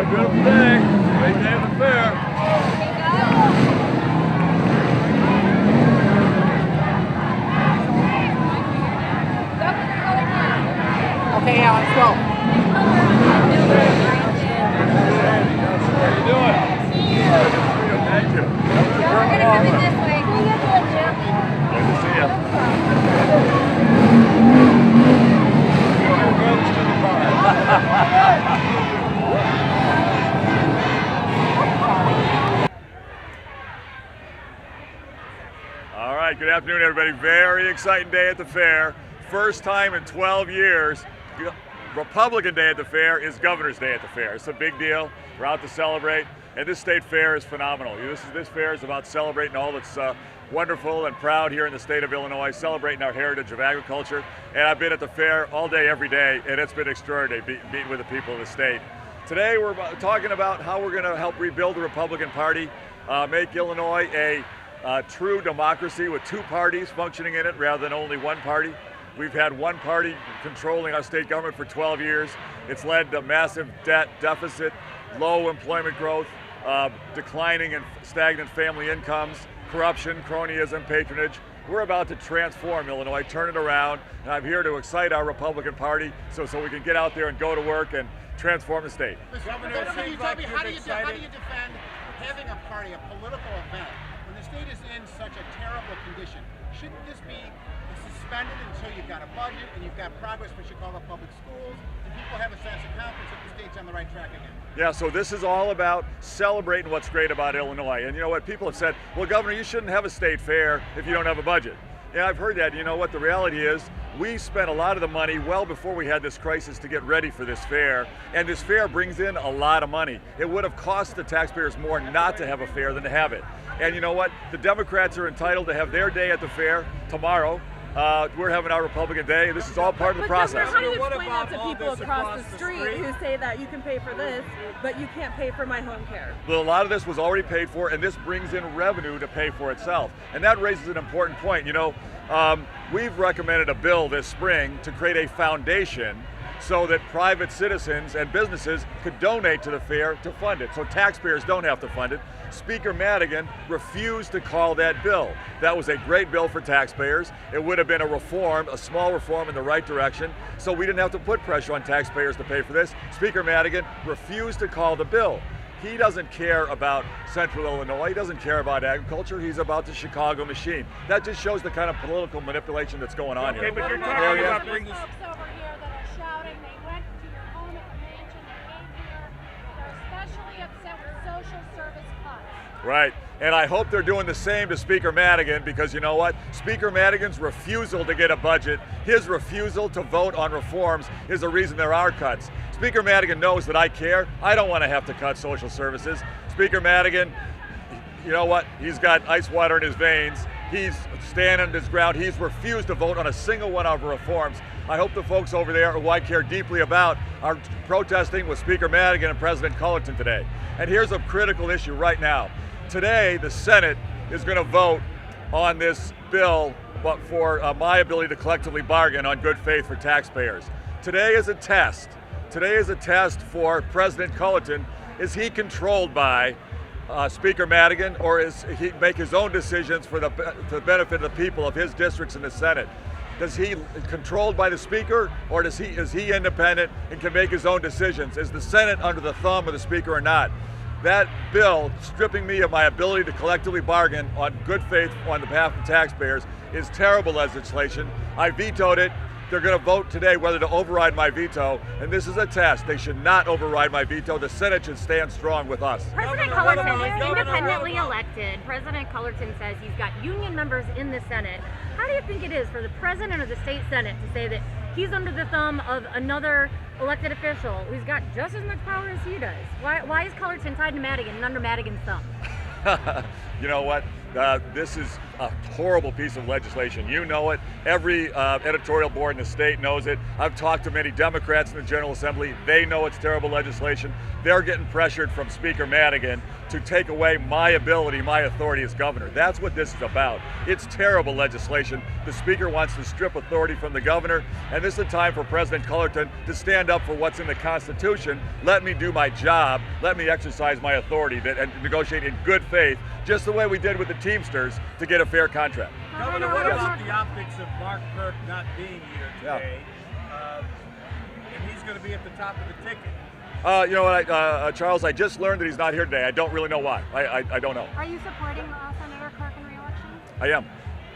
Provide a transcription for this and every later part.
beautiful day. Great day at the fair. Okay, yeah, let's go. How you doing? Thank you. We're going to come in this way. Good to see you. Your brothers to the car. All right, good afternoon, everybody. Very exciting day at the fair. First time in 12 years, Republican Day at the fair is Governor's Day at the fair. It's a big deal. We're out to celebrate, and this state fair is phenomenal. This fair is about celebrating all that's wonderful and proud here in the state of Illinois, celebrating our heritage of agriculture. And I've been at the fair all day, every day, and it's been extraordinary meeting with the people of the state. Today we're talking about how we're going to help rebuild the Republican Party, make Illinois a true democracy with two parties functioning in it rather than only one party. We've had one party controlling our state government for 12 years. It's led to massive debt deficit, low employment growth, declining and stagnant family incomes, corruption, cronyism, patronage. We're about to transform Illinois, turn it around, and I'm here to excite our Republican Party so we can get out there and go to work and transform the state. Governor, how do you defend having a party, a political event, when the state is in such a terrible condition? Shouldn't this be suspended until you've got a budget and you've got progress, which you call the public schools, and people have a sense of confidence that the state's on the right track again? Yeah, so this is all about celebrating what's great about Illinois. And you know what, people have said, well, Governor, you shouldn't have a state fair if you don't have a budget. Yeah, I've heard that. You know what, the reality is, we spent a lot of the money well before we had this crisis to get ready for this fair, and this fair brings in a lot of money. It would have cost the taxpayers more not to have a fair than to have it. And you know what, the Democrats are entitled to have their day at the fair tomorrow. We're having our Republican Day. This is all part of the process. How do you explain that to people across the street who say that you can pay for this, but you can't pay for my home care? Well, a lot of this was already paid for, and this brings in revenue to pay for itself. And that raises an important point. You know, we've recommended a bill this spring to create a foundation so that private citizens and businesses could donate to the fair to fund it, so taxpayers don't have to fund it. Speaker Madigan refused to call that bill. That was a great bill for taxpayers. It would have been a reform, a small reform in the right direction, so we didn't have to put pressure on taxpayers to pay for this. Speaker Madigan refused to call the bill. He doesn't care about Central Illinois. He doesn't care about agriculture. He's about the Chicago machine. That just shows the kind of political manipulation that's going on here. But you're talking about bringing folks over here that are shouting. They went to your home at the mansion. They came here. They're especially upset with social service cuts. Right, and I hope they're doing the same to Speaker Madigan, because you know what? Speaker Madigan's refusal to get a budget, his refusal to vote on reforms is the reason there are cuts. Speaker Madigan knows that I care. I don't want to have to cut social services. Speaker Madigan, you know what? He's got ice water in his veins. He's standing his ground. He's refused to vote on a single one of our reforms. I hope the folks over there who I care deeply about are protesting with Speaker Madigan and President Cullerton today. And here's a critical issue right now. Today, the Senate is going to vote on this bill for my ability to collectively bargain on good faith for taxpayers. Today is a test. Today is a test for President Cullerton. Is he controlled by Speaker Madigan, or is he make his own decisions for the benefit of the people of his districts in the Senate? Is he controlled by the Speaker, or is he independent and can make his own decisions? Is the Senate under the thumb of the Speaker or not? That bill, stripping me of my ability to collectively bargain on good faith on behalf of taxpayers, is terrible legislation. I vetoed it. They're going to vote today whether to override my veto, and this is a test. They should not override my veto. The Senate should stand strong with us. President Cullerton is independently elected. President Cullerton says he's got union members in the Senate. How do you think it is for the President of the state Senate to say that he's under the thumb of another elected official who's got just as much power as he does? Why is Cullerton tied to Madigan and under Madigan's thumb? You know what? This is a horrible piece of legislation. You know it. Every editorial board in the state knows it. I've talked to many Democrats in the General Assembly. They know it's terrible legislation. They're getting pressured from Speaker Madigan to take away my ability, my authority as governor. That's what this is about. It's terrible legislation. The Speaker wants to strip authority from the governor, and this is a time for President Cullerton to stand up for what's in the Constitution. Let me do my job. Let me exercise my authority and negotiate in good faith, just the way we did with the Teamsters, to get a fair contract. Governor, what about the optics of Mark Kirk not being here today? And he's going to be at the top of the ticket. You know what, Charles, I just learned that he's not here today. I don't really know why. I don't know. Are you supporting Senator Kirk in re-election? I am.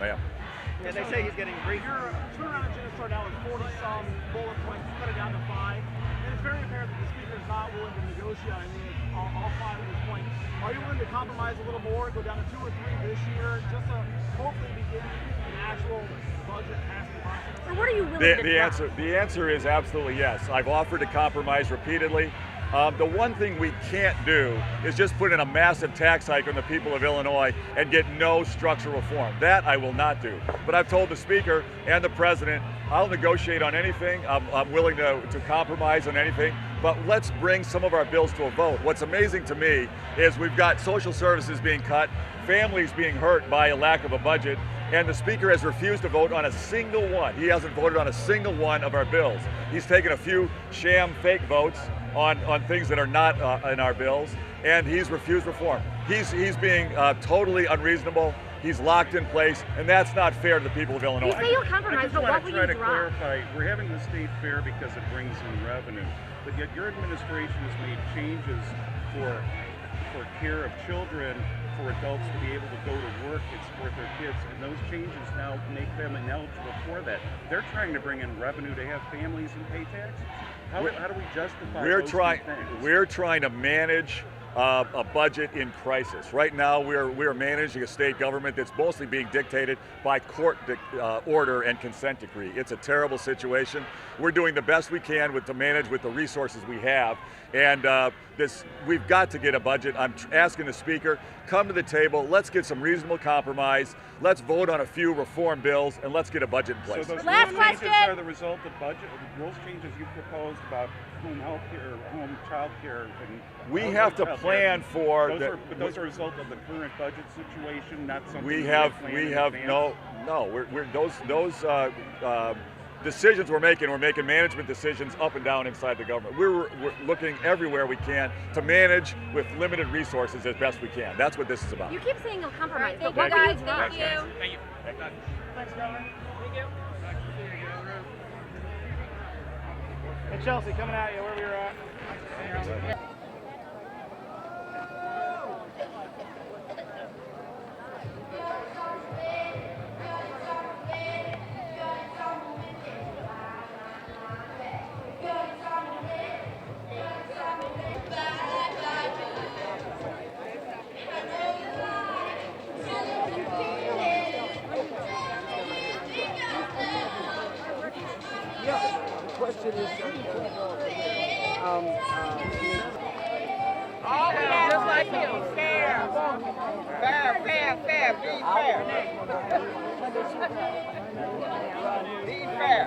Yeah, they say he's getting brief. Your turnaround agenda started out with 40-some bullet points, cut it down to 5. And it's very apparent that the Speaker is not willing to negotiate all 5 at this point. Are you willing to compromise a little more, go down to 2 or 3 this year, just to hopefully begin an actual budget passing process? Or what are you willing to The answer is absolutely yes. I've offered to compromise repeatedly. The one thing we can't do is just put in a massive tax hike on the people of Illinois and get no structural reform. That I will not do. But I've told the Speaker and the President, I'll negotiate on anything. I'm willing to compromise on anything. But let's bring some of our bills to a vote. What's amazing to me is we've got social services being cut, families being hurt by a lack of a budget, and the Speaker has refused to vote on a single one. He hasn't voted on a single one of our bills. He's taken a few sham fake votes on things that are not in our bills, and he's refused reform. He's being totally unreasonable. He's locked in place, and that's not fair to the people of Illinois. You say you'll compromise, but what will you drop? I just want to try to clarify. We're having the state fair because it brings in revenue, but yet your administration has made changes for care of children, for adults to be able to go to work and support their kids, and those changes now make them ineligible for that. They're trying to bring in revenue to have families and pay taxes. How do we justify those things? We're trying to manage a budget in crisis. Right now, we're managing a state government that's mostly being dictated by court order and consent decree. It's a terrible situation. We're doing the best we can to manage with the resources we have, and we've got to get a budget. I'm asking the Speaker, come to the table. Let's get some reasonable compromise. Let's vote on a few reform bills, and let's get a budget in place. So those Last rules changes question. are the result of budget rules changes you proposed about home health care, home child care, and We have to plan for those are a result of the current budget situation, not something we had have planned in advance? those decisions we're making management decisions up and down inside the government. We're looking everywhere we can to manage with limited resources as best we can. That's what this is about. You keep saying you'll compromise, but Thank what you will you guys. drop? Thank you. Thanks, Governor. Thank you. Hey, Chelsea, coming at you where we were at. Question is, just like him, fair, be fair. Be fair.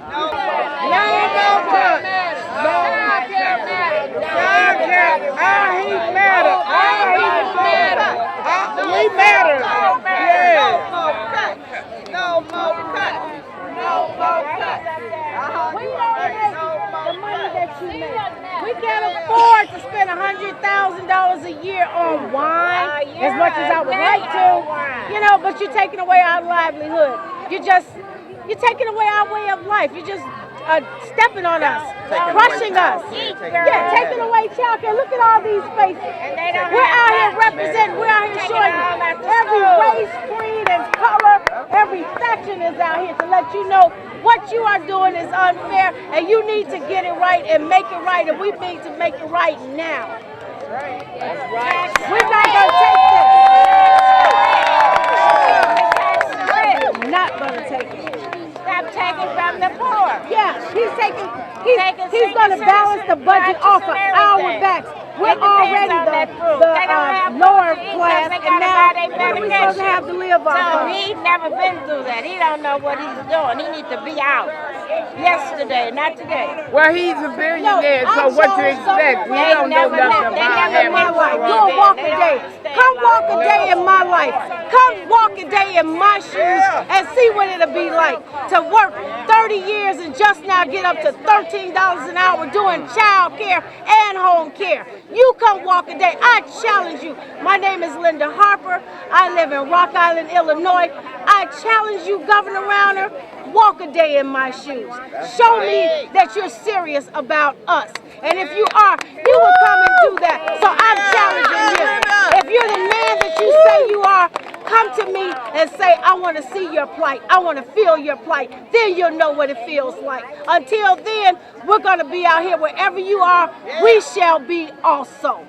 No more cuts. He matter. We matter. No more cuts. We can't afford to spend $100,000 a year on wine, as much as I would like to, but you're taking away our livelihood. You're taking away our way of life. You're just stepping on us, crushing us. Yeah, taking away childcare. Look at all these faces. We're out here representing, we're out here showing every race, creed, and color, every section is out here to let you know what you are doing is unfair, and you need to get it right and make it right, and we need to make it right now. That's right. We're not going to take this. We're not going to take it. Stop taking from the poor. Yeah, he's going to balance the budget off of our backs. We're already the lower class, and now their What are we medication. supposed to have to live So off of? he never been through that. He don't know what he's doing. He needs to be out. Yesterday, not today. Well, he's a billionaire, so what you expect? We They don't know never nothing met- they about never him. met My life. Well, Do a walk a they don't day. understand Come walk a life. day in my life. Come walk a day in my shoes and see what it'll be like to work 30 years and just now get up to $13 an hour doing child care and home care. You come walk a day. I challenge you. My name is Linda Harper. I live in Rock Island, Illinois. I challenge you, Governor Rauner. Walk a day in my shoes. Show me that you're serious about us. And if you are, you will come and do that. So I'm challenging you. If you're the man that you say you are, come to me and say, I want to see your plight. I want to feel your plight. Then you'll know what it feels like. Until then, we're going to be out here wherever you are. We shall be also.